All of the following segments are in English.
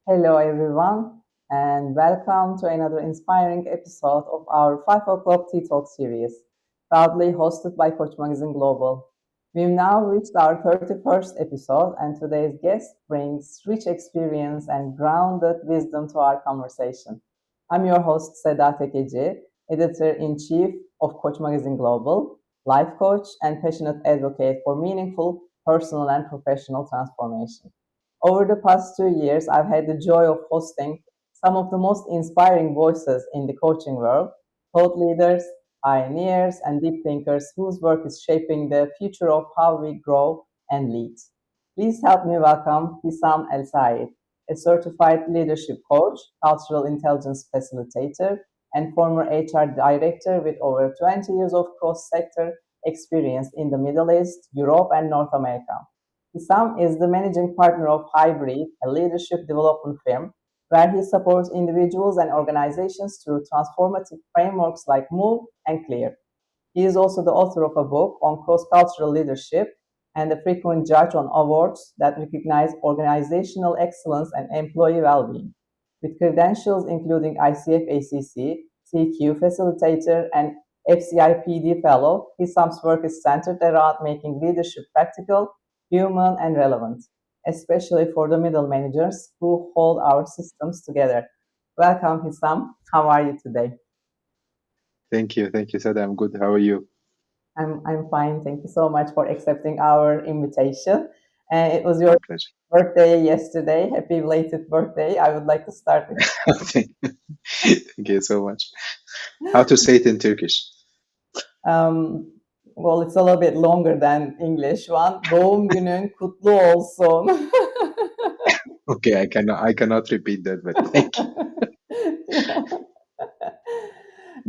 Hello, everyone, and welcome to another inspiring episode of our 5 o'clock Tea Talk series, proudly hosted by Coach Magazine Global. We've now reached our 31st episode, and today's guest brings rich experience and grounded wisdom to our conversation. I'm your host, Seda Tekeci, editor in chief of Coach Magazine Global, life coach, and passionate advocate for meaningful personal and professional transformation. Over the past 2 years, I've had the joy of hosting some of the most inspiring voices in the coaching world, thought leaders, pioneers, and deep thinkers whose work is shaping the future of how we grow and lead. Please help me welcome Hisham Elsaied, a certified leadership coach, cultural intelligence facilitator, and former HR director with over 20 years of cross-sector experience in the Middle East, Europe, and North America. Hissam is the managing partner of Hybrid, a leadership development firm, where he supports individuals and organizations through transformative frameworks like Move and Clear. He is also the author of a book on cross-cultural leadership and a frequent judge on awards that recognize organizational excellence and employee well-being. With credentials including ICF ACC, CQ Facilitator, and FCIPD Fellow, Hissam's work is centered around making leadership practical, human, and relevant, especially for the middle managers who hold our systems together. Welcome, Hissam. How are you today? Thank you, Sada. I'm good. How are you? I'm fine. Thank you so much for accepting our invitation. And it was My your pleasure. birthday yesterday. Happy belated birthday. I would like to start with Thank thank you so much. How to say it in Turkish? um, well, it's a little bit longer than English one. Doğum günün kutlu olsun. Okay, I cannot repeat that, but thank you. Yeah.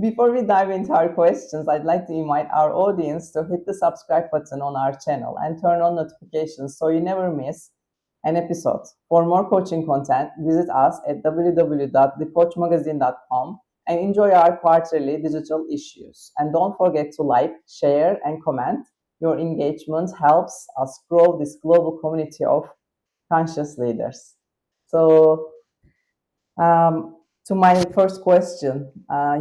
Before we dive into our questions, I'd like to invite our audience to hit the subscribe button on our channel and turn on notifications so you never miss an episode. For more coaching content, visit us at www.thecoachmagazine.com and enjoy our quarterly digital issues. And don't forget to like, share, and comment. Your engagement helps us grow this global community of conscious leaders. So, um, to my first question,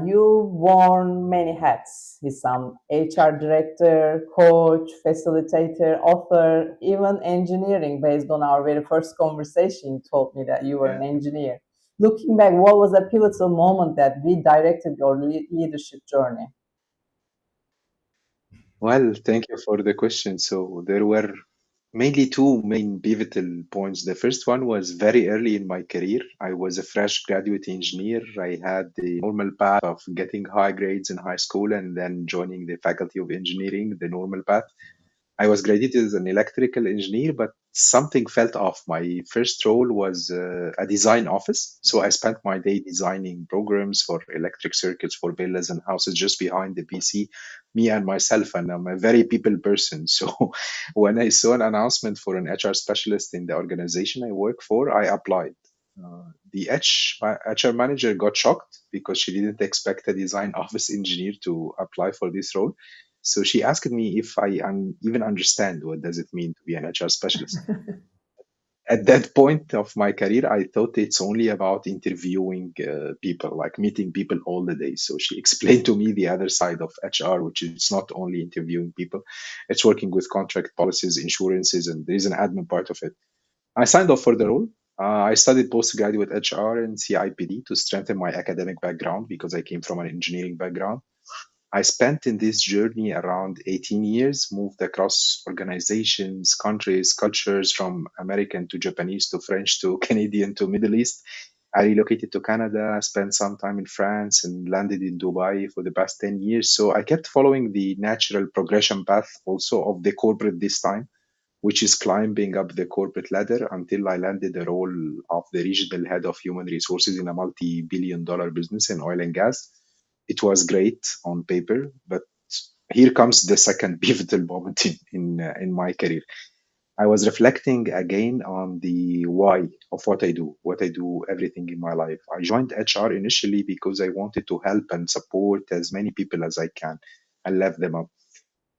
you worn many hats. He's some HR director, coach, facilitator, author, even engineering. Based on our very first conversation, you told me that you were Yeah. an engineer. Looking back, what was a pivotal moment that redirected your leadership journey? Well, thank you for the question. So there were mainly two main pivotal points. The first one was very early in my career. I was a fresh graduate engineer. I had the normal path of getting high grades in high school and then joining the faculty of engineering, the normal path. I was graduated as an electrical engineer, but something felt off. My first role was a design office. So I spent my day designing programs for electric circuits for villas and houses just behind the PC, me and myself. And I'm a very people person. So when I saw an announcement for an HR specialist in the organization I work for, I applied. The HR manager got shocked because she didn't expect a design office engineer to apply for this role. So she asked me if I even understand what does it mean to be an HR specialist. At that point of my career, I thought it's only about interviewing people, like meeting people all the day. So she explained to me the other side of HR, which is not only interviewing people, it's working with contract policies, insurances, and there is an admin part of it. I signed up for the role. I studied postgraduate HR and CIPD to strengthen my academic background because I came from an engineering background. I spent in this journey around 18 years, moved across organizations, countries, cultures from American to Japanese to French to Canadian to Middle East. I relocated to Canada, spent some time in France, and landed in Dubai for the past 10 years. So I kept following the natural progression path also of the corporate this time, which is climbing up the corporate ladder until I landed the role of the regional head of human resources in a multi-billion-dollar business in oil and gas. It was great on paper, but here comes the second pivotal moment in my career. I was reflecting again on the why of what I do everything in my life. I joined HR initially because I wanted to help and support as many people as I can and lift them up.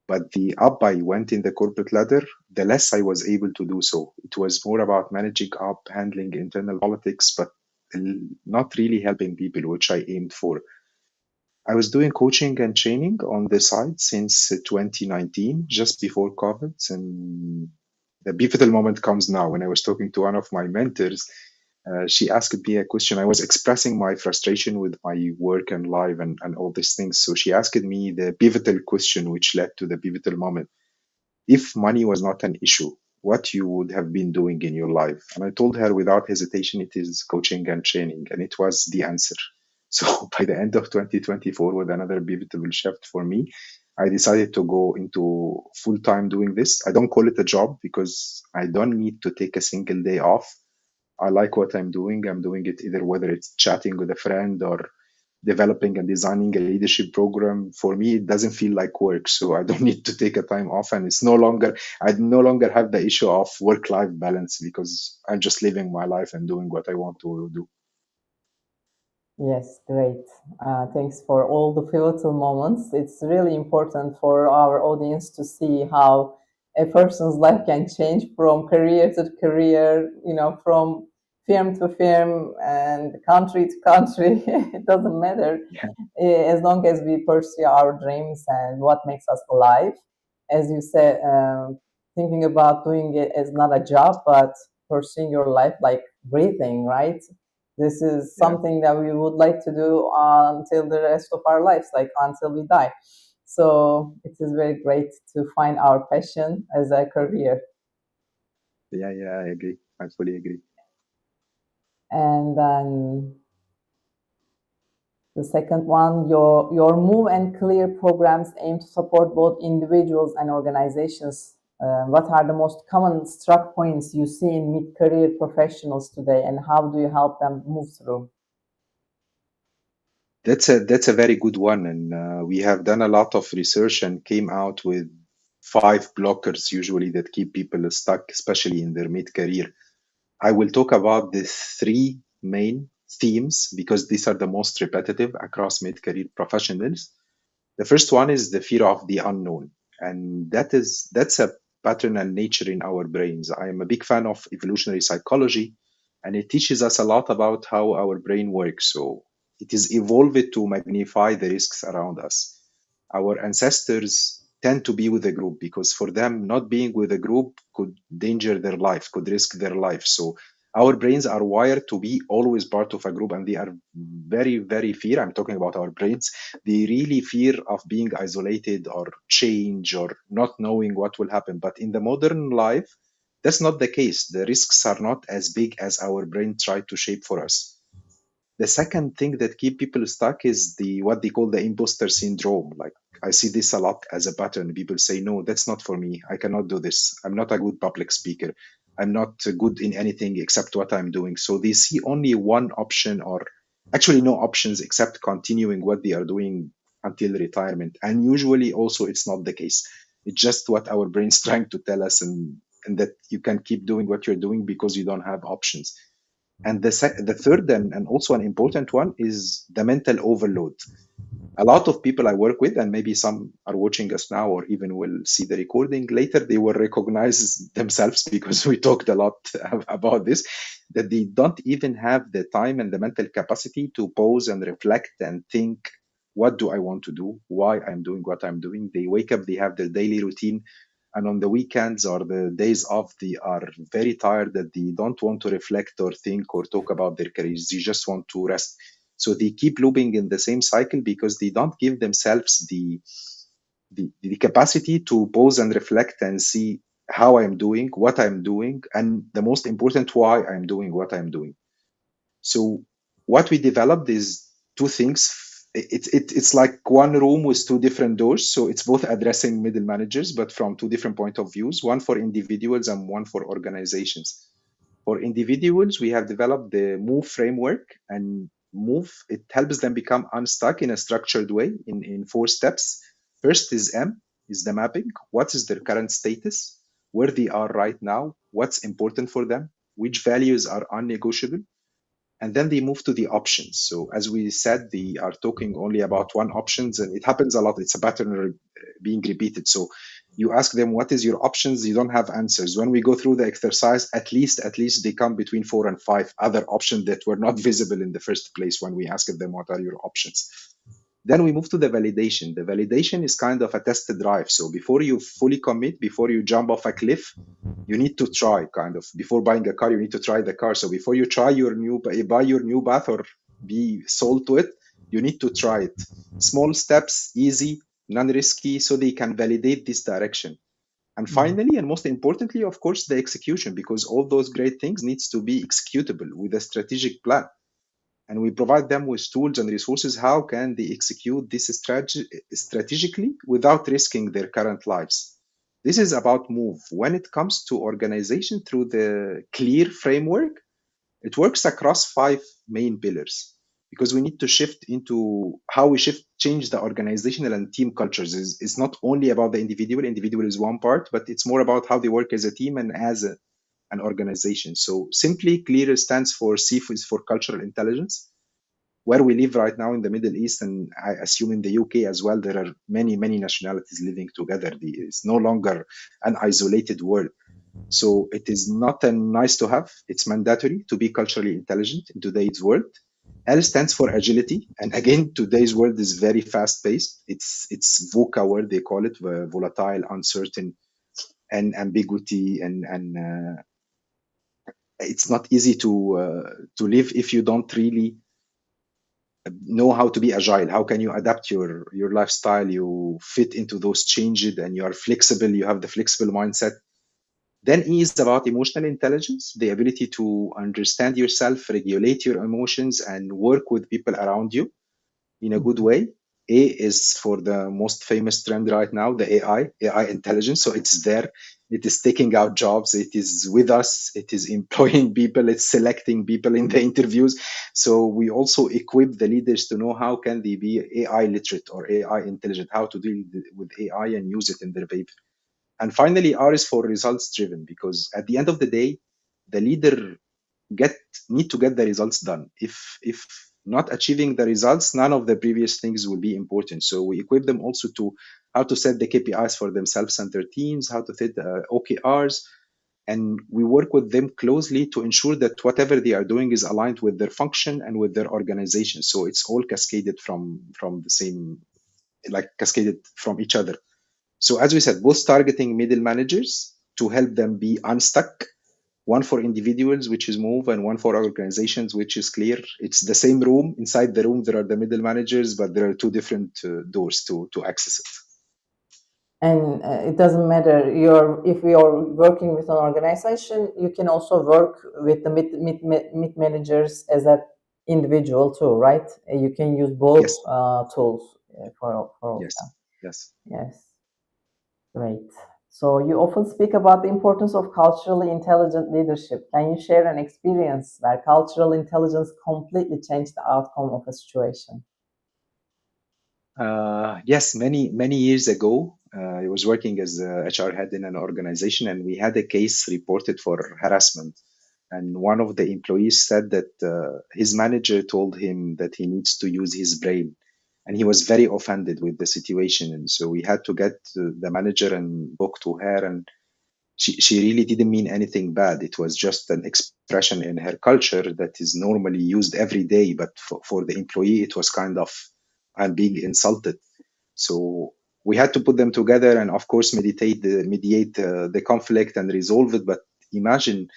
But the up I went in the corporate ladder, the less I was able to do so. It was more about managing up, handling internal politics, but not really helping people, which I aimed for. I was doing coaching and training on the side since 2019, just before COVID. And the pivotal moment comes now when I was talking to one of my mentors. She asked me a question. I was expressing my frustration with my work and life and all these things. So she asked me the pivotal question, which led to the pivotal moment. If money was not an issue, what you would have been doing in your life? And I told her without hesitation, it is coaching and training. And it was the answer. So by the end of 2024, with another pivotal shift for me, I decided to go into full time doing this. I don't call it a job because I don't need to take a single day off. I like what I'm doing. I'm doing it either whether it's chatting with a friend or developing and designing a leadership program. For me, it doesn't feel like work. So I don't need to take a time off. And I no longer have the issue of work life balance because I'm just living my life and doing what I want to do. Yes, great. Thanks for all the pivotal moments. It's really important for our audience to see how a person's life can change from career to career, from firm to firm and country to country. It doesn't matter Yeah. as long as we pursue our dreams and what makes us alive. As you said, thinking about doing it is not a job, but pursuing your life like breathing, right? This is Yeah. something that we would like to do until the rest of our lives, like until we die. So it is very great to find our passion as a career. Yeah. Yeah. I agree. I fully agree. And then the second one, your Move and Clear programs aim to support both individuals and organizations. What are the most common struck points you see in mid-career professionals today, and how do you help them move through? That's a very good one, and we have done a lot of research and came out with five blockers usually that keep people stuck, especially in their mid-career. I will talk about the three main themes because these are the most repetitive across mid-career professionals. The first one is the fear of the unknown, and that's a pattern and nature in our brains. I am a big fan of evolutionary psychology, and it teaches us a lot about how our brain works. So it is evolved to magnify the risks around us. Our ancestors tend to be with a group because for them, not being with a group could danger their life, could risk their life. So our brains are wired to be always part of a group, and they are very, very fear. I'm talking about our brains. They really fear of being isolated or change or not knowing what will happen. But in the modern life, that's not the case. The risks are not as big as our brain tried to shape for us. The second thing that keep people stuck is the what they call the imposter syndrome. Like I see this a lot as a pattern. People say, "No, that's not for me. I cannot do this. I'm not a good public speaker. I'm not good in anything except what I'm doing." So they see only one option, or actually no options except continuing what they are doing until retirement. And usually, also, it's not the case. It's just what our brain's trying to tell us, and that you can keep doing what you're doing because you don't have options. And the third and also an important one is the mental overload. A lot of people I work with, and maybe some are watching us now or even will see the recording later, they will recognize themselves because we talked a lot about this, that they don't even have the time and the mental capacity to pause and reflect and think, what do I want to do? Why I'm doing what I'm doing? They wake up, they have their daily routine, and on the weekends or the days off, they are very tired that they don't want to reflect or think or talk about their careers. They just want to rest. So they keep looping in the same cycle because they don't give themselves the capacity to pause and reflect and see how I'm doing, what I'm doing, and the most important, why I'm doing what I'm doing. So what we developed is two things. It's like one room with two different doors. So it's both addressing middle managers, but from two different point of views, one for individuals and one for organizations. For individuals, we have developed the Move framework, and Move, it helps them become unstuck in a structured way in four steps. First is M, is the mapping. What is their current status? Where they are right now? What's important for them? Which values are unnegotiable? and then they move to the options. So as we said, they are talking only about one options, and it happens a lot. It's a pattern being repeated. So you ask them, what is your options? You don't have answers. When we go through the exercise, at least they come between 4 and 5 other options that were not visible in the first place when we asked them, what are your options? Then we move to the validation. The validation is kind of a test drive. So before you fully commit, before you jump off a cliff, you need to try. Kind of before buying a car, you need to try the car. So before you try buy your new bath or be sold to it, you need to try it. Small steps, easy, non-risky, so they can validate this direction. And finally, and most importantly, of course, the execution, because all those great things needs to be executable with a strategic plan. And we provide them with tools and resources. How can they execute this strategically without risking their current lives? This is about move. When it comes to organization through the clear framework, it works across 5 main pillars, because we need to shift into how we change the organizational and team cultures. It's not only about the individual is one part, but it's more about how they work as a team and as an organization. So simply, clear stands for C, is for cultural intelligence. Where we live right now in the Middle East, and I assume in the UK as well, there are many nationalities living together. It's no longer an isolated world. So it is not a nice to have, it's mandatory to be culturally intelligent in today's world. L stands for agility. And again, today's world is very fast paced. It's VUCA word, they call it, volatile, uncertain, and ambiguity. And it's not easy to live if you don't really know how to be agile. How can you adapt your lifestyle? You fit into those changes and you are flexible. You have the flexible mindset. Then E is about emotional intelligence, the ability to understand yourself, regulate your emotions, and work with people around you in a good way. A is for the most famous trend right now, the AI intelligence. So it's there. It is taking out jobs. It is with us. It is employing people. It's selecting people in the interviews. So we also equip the leaders to know how can they be AI literate or AI intelligent, how to deal with AI and use it in their behavior. And finally, R is for results driven, because at the end of the day, the leader get need to get the results done. If not achieving the results, none of the previous things will be important. So we equip them also to how to set the KPIs for themselves and their teams, how to set the OKRs, and we work with them closely to ensure that whatever they are doing is aligned with their function and with their organization. So it's all cascaded from the same, like cascaded from each other. So as we said, both targeting middle managers to help them be unstuck, one for individuals, which is move, and one for organizations, which is clear. It's the same room. Inside the room, there are the middle managers, but there are two different doors to access it. And it doesn't matter if you're working with an organization, you can also work with the mid managers as an individual too, right? You can use both Yes. tools for all of Yes. them. Yes. Yes, great. So you often speak about the importance of culturally intelligent leadership. Can you share an experience where cultural intelligence completely changed the outcome of a situation? Yes, many years ago, I was working as a HR head in an organization, and we had a case reported for harassment. And one of the employees said that his manager told him that he needs to use his brain, and he was very offended with the situation. And so we had to get the manager and talk to her, and she really didn't mean anything bad. It was just an expression in her culture that is normally used every day, but for the employee, it was kind of, I'm being insulted. So we had to put them together and, of course, mediate the conflict and resolve it. But imagine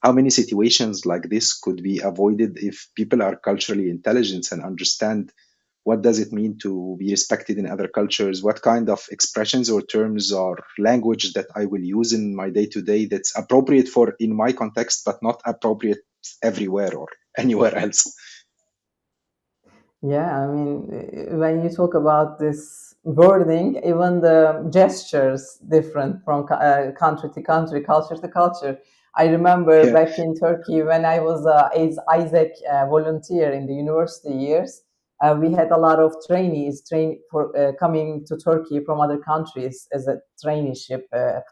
how many situations like this could be avoided if people are culturally intelligent and understand what does it mean to be respected in other cultures, what kind of expressions or terms or language that I will use in my day to day that's appropriate for in my context, but not appropriate everywhere or anywhere else. Yeah, I mean, when you talk about this wording, even the gestures different from country to country, culture to culture. I remember Yeah. back in Turkey when I was as Isaac volunteer in the university years, we had a lot of trainees coming to Turkey from other countries as a traineeship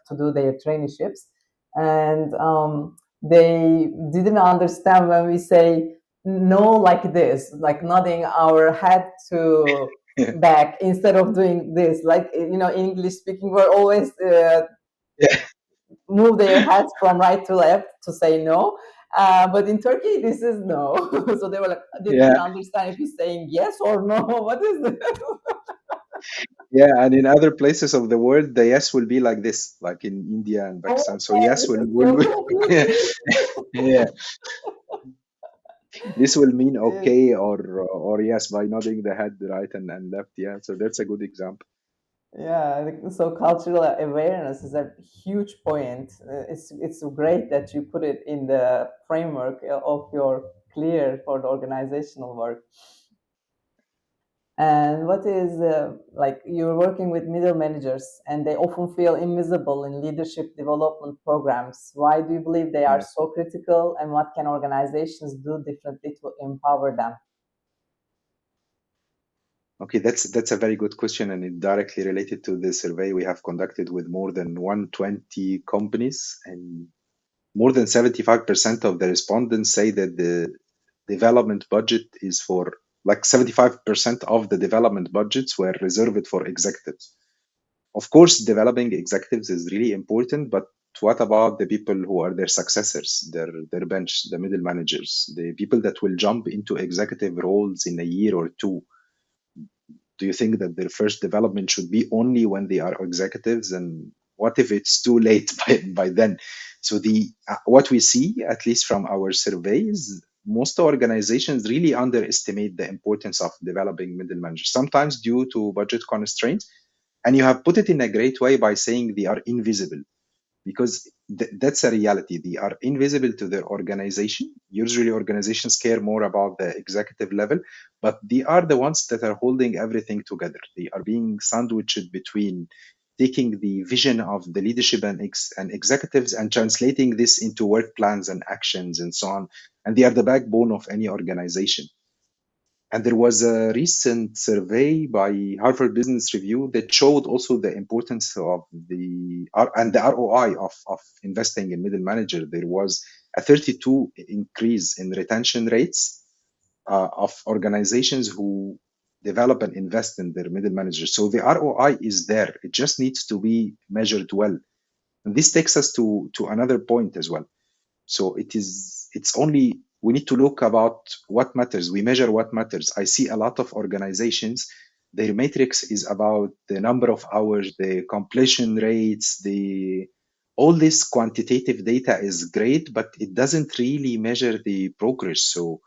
to do their traineeships, and they didn't understand when we say no like this, like nodding our head to back instead of doing this. Like, English speaking, we're always Yeah, move their heads from right to left to say no. But in Turkey, this is no. So they were like, they didn't yeah, understand if he's saying yes or no. What is this? yeah. And in other places of the world, the yes will be like this, like in India and Oh, Pakistan. So yeah, yes this is will so yeah, confusing. yeah. This will mean Yes. okay or yes by nodding the head right and left. Yeah. So that's a good example. Yeah, so cultural awareness is a huge point. It's great that you put it in the framework of your clear for the organizational work. And what is like you're working with middle managers and they often feel invisible in leadership development programs. Why do you believe they are Yeah. so critical and what can organizations do differently to empower them? Okay, that's a very good question, and it directly related to the survey we have conducted with more than 120 companies, and more than 75% of the respondents say that the development budget is for, like, 75% of the development budgets were reserved for executives. Of course, developing executives is really important, but what about the people who are their successors, their bench, the middle managers, the people that will jump into executive roles in a year or two? Do you think that their first development should be only when they are executives, and what if it's too late by then? So the what we see, at least from our surveys, most organizations really underestimate the importance of developing middle managers, sometimes due to budget constraints. And you have put it in a great way by saying they are invisible, because that's a reality. They are invisible to their organization. Usually, organizations care more about the executive level, but they are the ones that are holding everything together. They are being sandwiched between taking the vision of the leadership and executives and translating this into work plans and actions and so on. And they are the backbone of any organization. And there was a recent survey by Harvard Business Review that showed also the importance of the ROI of investing in middle manager. There was a 32 increase in retention rates of organizations who develop and invest in their middle managers. So the ROI is there. It just needs to be measured well. And this takes us to another point as well. So it's only, we need to look about what matters. We measure what matters. I see a lot of organizations, their matrix is about the number of hours, the completion rates, the all this quantitative data is great, but it doesn't really measure the progress. So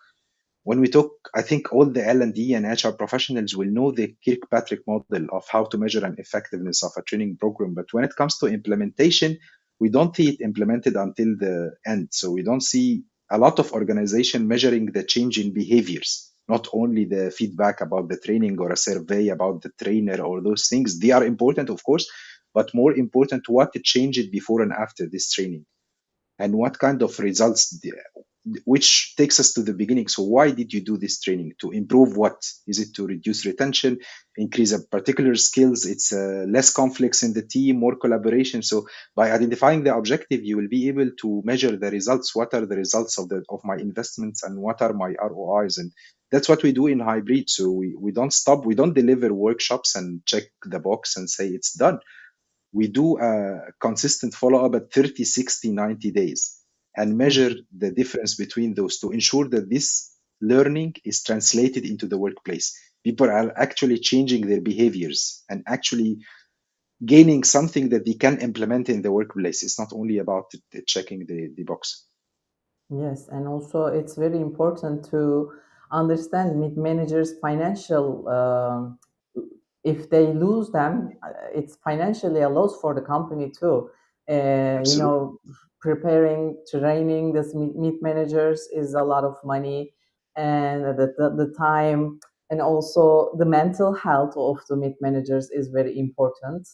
when we talk, I think all the L&D and HR professionals will know the Kirkpatrick model of how to measure an effectiveness of a training program. But when it comes to implementation, we don't see it implemented until the end. So we don't see a lot of organization measuring the change in behaviors, not only the feedback about the training or a survey about the trainer or those things. They are important, of course, but more important, what changed before and after this training and what kind of results, which takes us to the beginning. So why did you do this training? To improve what? Is it to reduce retention, increase a particular skills? It's less conflicts in the team, more collaboration. So by identifying the objective, you will be able to measure the results. What are the results of my investments, and what are my ROIs? And that's what we do in hybrid. So we don't stop, we don't deliver workshops and check the box and say it's done. We do a consistent follow up at 30, 60, 90 days and measure Mhm. the difference between those to ensure that this learning is translated into the workplace. People are actually changing their behaviors and actually gaining something that they can implement in the workplace. It's not only about checking the box. Yes, and also it's very important to understand mid managers' financial. If they lose them, it's financially a loss for the company too. You Absolutely. know, preparing, training this mid managers is a lot of money, and the time, and also the mental health of the mid managers is very important.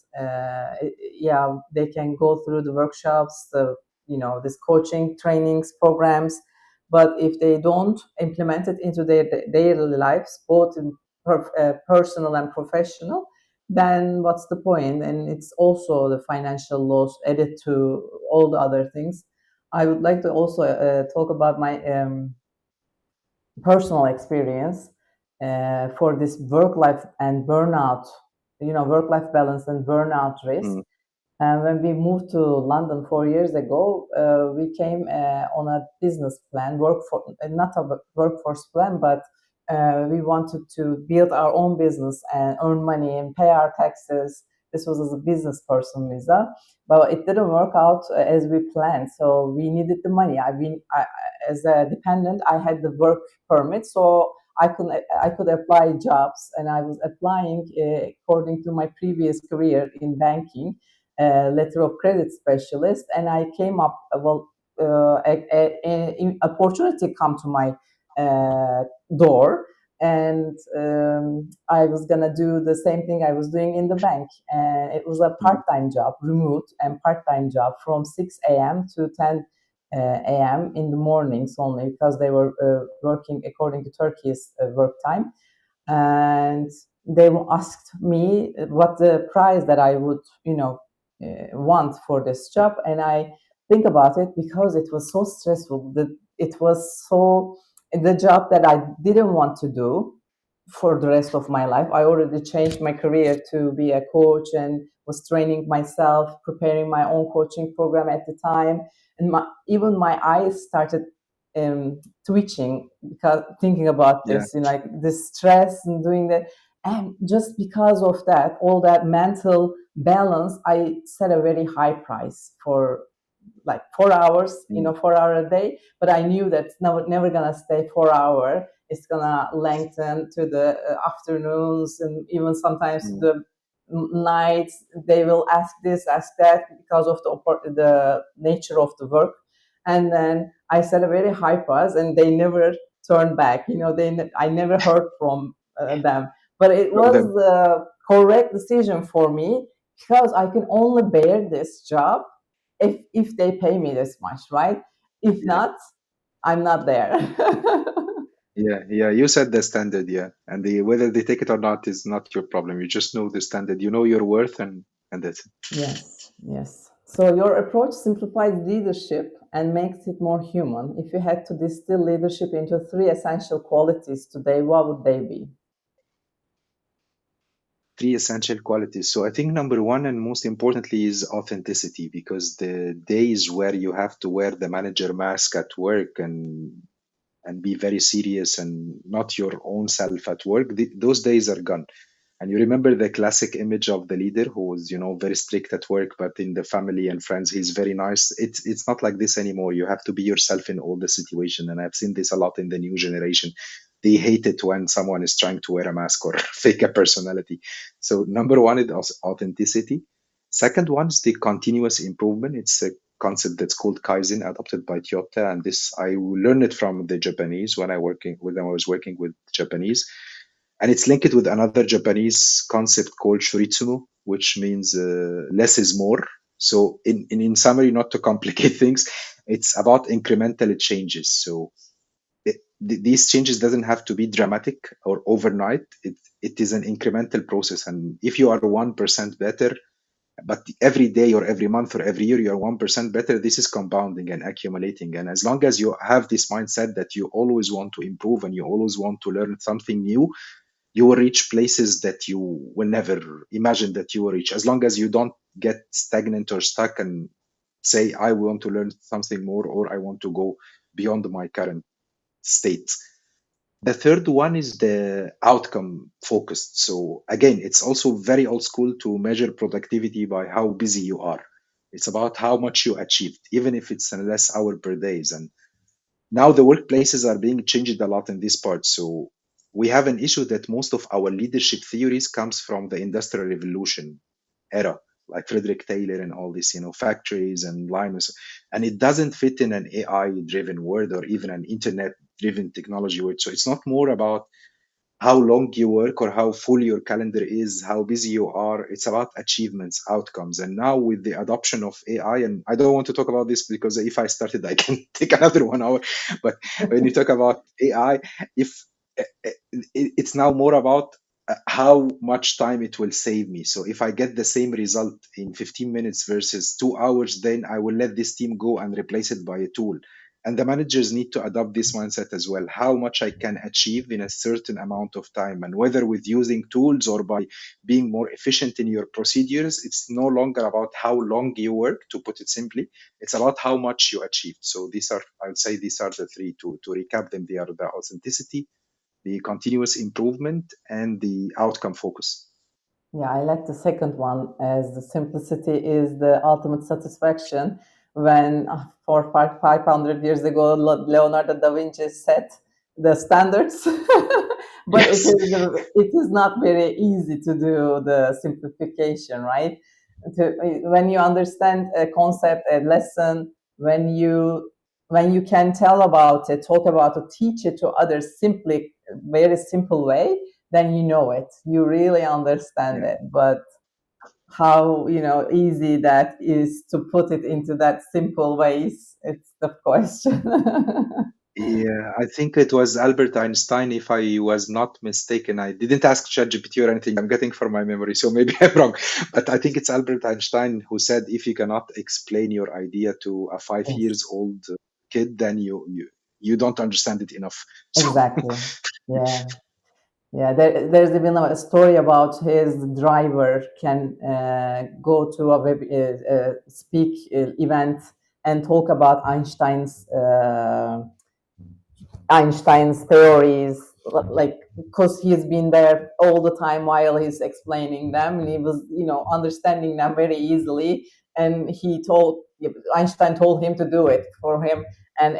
Yeah, they can go through the workshops, this coaching trainings programs, but if they don't implement it into their daily lives, both in personal and professional, then what's the point? And it's also the financial loss added to all the other things. I would like to also talk about my personal experience for this work life and burnout, work life balance and burnout risk. Mm, And when we moved to London 4 years ago, we came on a business plan, not a workforce plan, but we wanted to build our own business and earn money and pay our taxes. This was as a business person visa, but it didn't work out as we planned. So we needed the money. As a dependent, I had the work permit, so I could apply jobs, and I was applying according to my previous career in banking, letter of credit specialist, and I came up. Well, an opportunity come to my uh, door, and I was gonna do the same thing I was doing in the bank, and it was a mm, part-time job, remote and part-time job from 6 a.m. to 10 a.m. in the mornings only, because they were working according to Turkey's work time. And they asked me what the price that I would, want for this job, and I think about it because it was so stressful. That it was so the job that I didn't want to do for the rest of my life. I already changed my career to be a coach and was training myself, preparing my own coaching program at the time, and even my eyes started twitching because thinking about yeah. this, like this stress and doing that. And just because of that, all that mental balance, I set a very high price for like 4 hours, Mm, 4 hour a day. But I knew that never gonna stay 4 hour. It's gonna lengthen to the afternoons, and even sometimes mm. the nights. They will ask this, ask that, because of the nature of the work. And then I set a very high price, and they never turned back. I never heard from them. But it From was them. the correct decision for me, because I can only bear this job if they pay me this much, right? If Yeah. not, I'm not there. Yeah, yeah, you set the standard, yeah. And whether they take it or not is not your problem. You just know the standard. You know your worth and that's it. Yes, yes. So your approach simplifies leadership and makes it more human. If you had to distill leadership into three essential qualities today, what would they be? Three essential qualities. So I think number one and most importantly is authenticity, because the days where you have to wear the manager mask at work and be very serious and not your own self at work, those days are gone. And you remember the classic image of the leader who was, very strict at work, but in the family and friends, he's very nice. It's not like this anymore. You have to be yourself in all the situation. And I've seen this a lot in the new generation. They hate it when someone is trying to wear a mask or fake a personality. So number one is authenticity. Second one is the continuous improvement. It's a concept that's called Kaizen, adopted by Toyota. And this I learned it from the Japanese when I was working with Japanese, and it's linked with another Japanese concept called Shoritsumo, which means less is more. So, in summary, not to complicate things, it's about incremental changes. So, these changes doesn't have to be dramatic or overnight. It is an incremental process, and if you are 1% better, but every day or every month or every year you are 1% better, this is compounding and accumulating. And as long as you have this mindset that you always want to improve and you always want to learn something new, you will reach places that you will never imagine that you will reach, as long as you don't get stagnant or stuck and say, I want to learn something more or I want to go beyond my current state. The third one is the outcome focused. So again, it's also very old school to measure productivity by how busy you are. It's about how much you achieved, even if it's in less hour per days. And now the workplaces are being changed a lot in this part. So we have an issue that most of our leadership theories comes from the industrial revolution era, like Frederick Taylor and all this, factories and lines, and it doesn't fit in an AI driven world or even an internet driven technology world. So it's not more about how long you work or how full your calendar is, how busy you are. It's about achievements, outcomes. And now with the adoption of AI, and I don't want to talk about this because if I started, I can take another 1 hour. But when you talk about AI, if it's now more about how much time it will save me. So if I get the same result in 15 minutes versus 2 hours, then I will let this team go and replace it by a tool. And the managers need to adopt this mindset as well. How much I can achieve in a certain amount of time, and whether with using tools or by being more efficient in your procedures, it's no longer about how long you work, to put it simply. It's about how much you achieved. So these are, I would say, these are the three. To recap them, they are the authenticity, the continuous improvement, and the outcome focus. Yeah, I like the second one, as the simplicity is the ultimate satisfaction. When 500 years ago, Leonardo da Vinci set the standards, but Yes. it is not very easy to do the simplification, right? When you understand a concept, a lesson, when you can tell about it, talk about it, teach it to others simply, very simple way, then you know it, you really understand Yeah. it. But how easy that is to put it into that simple ways, it's the question. Yeah, I think it was Albert Einstein, if I was not mistaken. I didn't ask ChatGPT or anything. I'm getting from my memory, so maybe I'm wrong. But I think it's Albert Einstein who said, if you cannot explain your idea to a 5 years Yes, old kid, then you don't understand it enough. So exactly. Yeah. Yeah, there's even a story about his driver can go to a speak event and talk about Einstein's theories, like, because he's been there all the time while he's explaining them, and he was, understanding them very easily. And Einstein told him to do it for him, and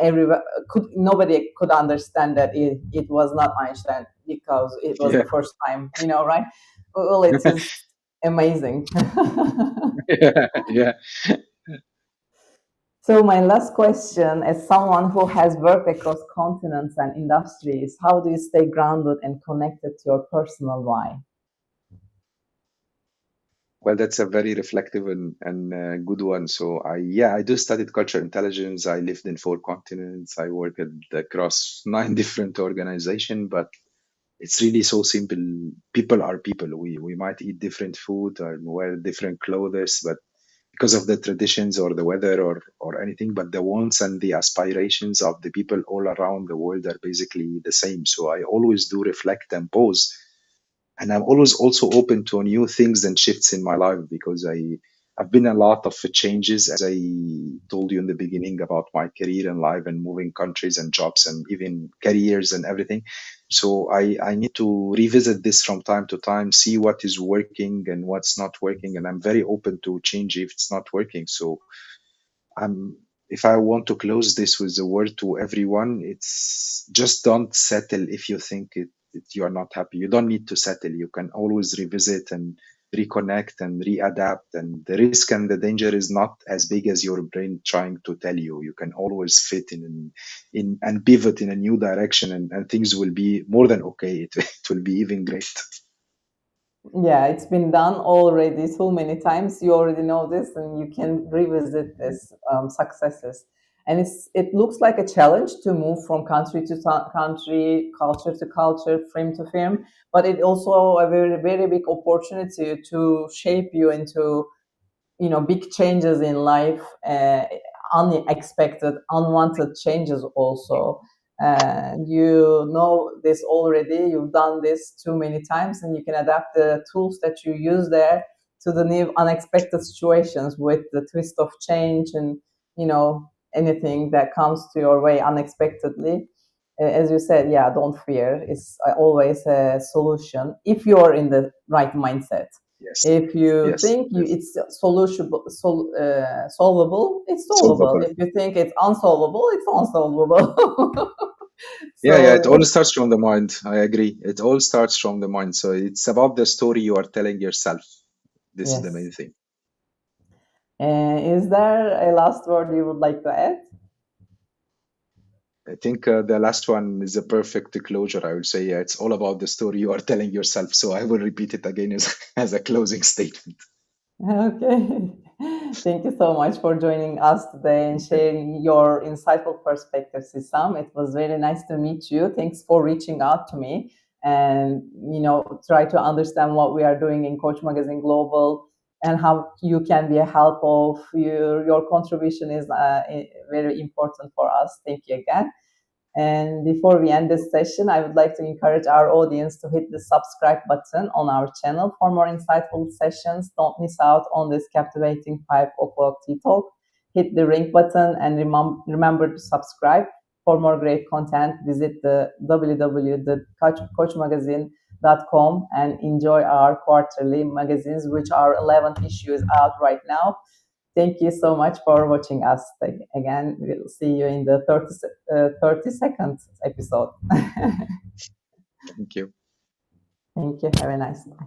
nobody could understand that it was not Einstein, because it was yeah, the first time, right? Well, it is amazing. yeah, yeah. So my last question, as someone who has worked across continents and industries, how do you stay grounded and connected to your personal why? Well, that's a very reflective and good one. So I do studied culture intelligence. I lived in 4 continents. I worked across 9 different organizations, but it's really so simple. People are people. We might eat different food or wear different clothes, but because of the traditions or the weather or anything, but the wants and the aspirations of the people all around the world are basically the same. So I always do reflect and pause, and I'm always also open to new things and shifts in my life, because I've been a lot of changes, as I told you in the beginning about my career and life and moving countries and jobs and even careers and everything. So I need to revisit this from time to time, see what is working and what's not working, and I'm very open to change if it's not working. So I'm if I want to close this with a word to everyone, it's just don't settle if you think you are not happy. You don't need to settle. You can always revisit and reconnect and readapt. And the risk and the danger is not as big as your brain trying to tell you. You can always fit in and pivot in a new direction, and things will be more than okay. It will be even great. Yeah, it's been done already so many times. You already know this, and you can revisit this successes. And it looks like a challenge to move from country to country, culture to culture, firm to firm. But it also a very very big opportunity to shape you into big changes in life, unexpected unwanted changes also. And you know this already, you've done this too many times, and you can adapt the tools that you use there to the new unexpected situations with the twist of change, and anything that comes to your way unexpectedly. As you said, yeah, don't fear, it's always a solution if you're in the right mindset. Yes, If you yes, think yes. it's solvable, it's solvable. Solvable. If you think it's unsolvable, it's unsolvable. Yeah, yeah, So it all starts from the mind. I agree. It all starts from the mind. So it's about the story you are telling yourself. This is the main yes. thing. Is there a last word you would like to add? I think the last one is a perfect closure. I would say, yeah, it's all about the story you are telling yourself. So I will repeat it again as, as a closing statement. Okay. Thank you so much for joining us today and Okay. sharing your insightful perspectives, Isam. It was very nice to meet you. Thanks for reaching out to me and try to understand what we are doing in Coach Magazine Global. and how you can be a help of your contribution is very important for us. Thank you again. And before we end this session, I would like to encourage our audience to hit the subscribe button on our channel for more insightful sessions. Don't miss out on this captivating 5 o'clock tea talk. Hit the ring button and remember to subscribe. For more great content, visit the www.coachmagazine.com and enjoy our quarterly magazines, which are 11 issues out right now. Thank you so much for watching us. Again, we'll see you in the 32nd episode. Thank you. Thank you. Have a nice day.